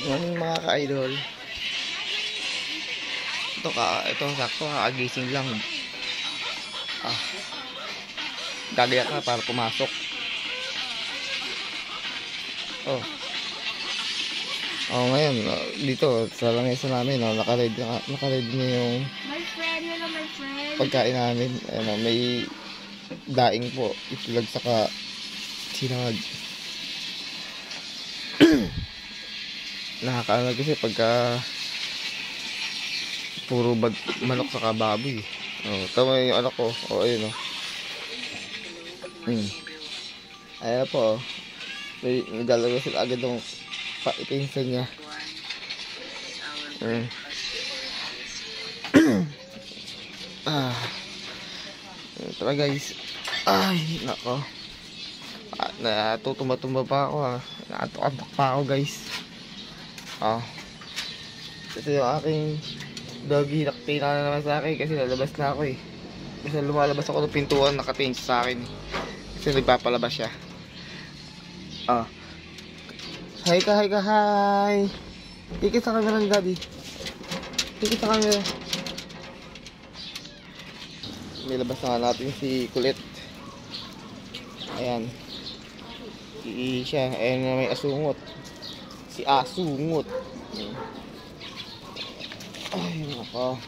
Yung mga ka-idol. Ito sakto kakagising lang. Gagayak na para pumasok. Ngayon, dito sa langisa namin, naka-ready na yung my friend, hello my friend. pagkain namin. May daing po, itlog saka sinangag. Nakakaalag kasi pagka puro manok saka baboy. Tama yung anak ko. Ayun Ayan po. Naglalaro sila agad ng paipinsan niya. Tara guys. Ay, nako. Natutumba-tumba pa ako Nakatok-antok pa ako guys. Ito yung aking doggy. Nakatingin na naman sa akin kasi lalabas na ako Kasi lumalabas ako ng pintuan, nakatingin sa akin kasi nagpapalabas siya. Hi ka. Hi. Tikit sa camera ni daddy. Tikit sa camera. Nilabas na natin si Kulit. Ayan. Siya. Ayan na may asungot. Si Asungot. Ay, nako.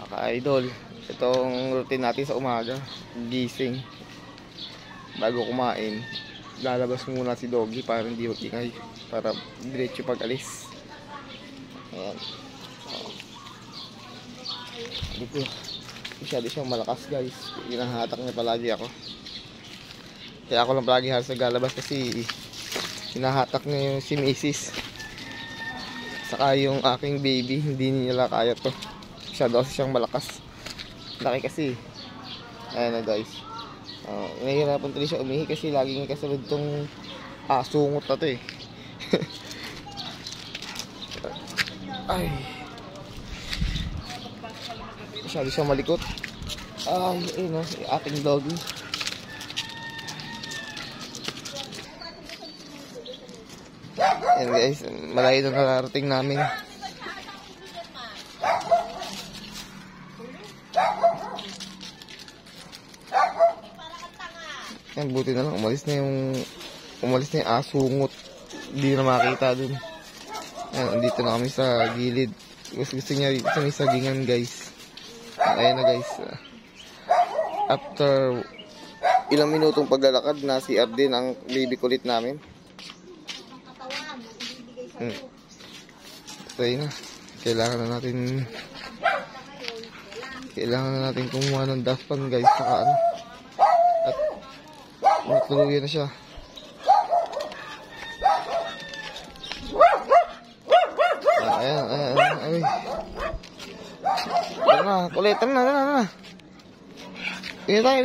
Ka-idol. Itong routine natin sa umaga. Gising. Bago kumain, lalabas muna si Doggy para hindi magingay. Para diretso pag-alis. Ayan. Dito. Masyado siyang malakas guys. Hinahatak niya palagi ako. Kaya ako lang palagi halos naglalabas kasi hinahatak niya yung si Mrs. Saka yung aking baby, hindi nila kaya to. Masyado kasi siyang malakas. Laki kasi. Ayan na guys. Nahihirapan tuloy siya umihi kasi laging kasunod tong sungot na to Ay. Masyado siyang malikot. Ayun yung ating doggy. Ayan guys, malayo na nararating namin. Ayan, buti na lang umalis na yung asungot. Hindi na makita dun. Ayan, andito na kami sa gilid. Gusto niya dito sa may sagingan guys. Ayan na guys. After ilang minutong paglalakad na si Abdin ang baby Kulit namin. Ayun na. Kailangan na natin kumuha ng dustpan guys. Saka at matuluyan na siya. Ayan. Ay. Kulitan na. Pina tayo.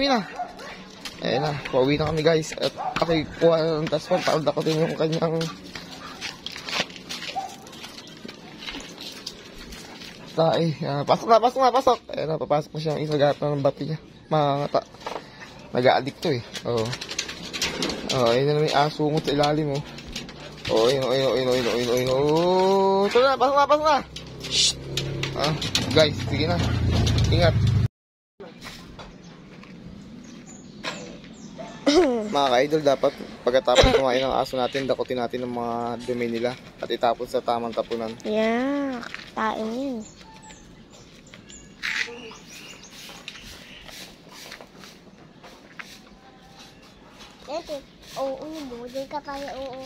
Ayan na. Pauwi na kami guys. At ako'y kuha ng dustpan para dakotin yung kanyang pasok na. Ayan na, papasok na siya. Isagat na ng bati niya. Nag-a-addict to ayun na may asungot sa ilalim ayun. Tara na, pasok na. Shhh. Guys, sige na. Ingat. Mga ka-idol, dapat pagkatapos kumain ng aso natin, dakutin natin ng mga dumi nila at itapon sa tamang tapunan. Yeah, tain yun. Oo, di ka tayo, oo.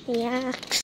Yeah.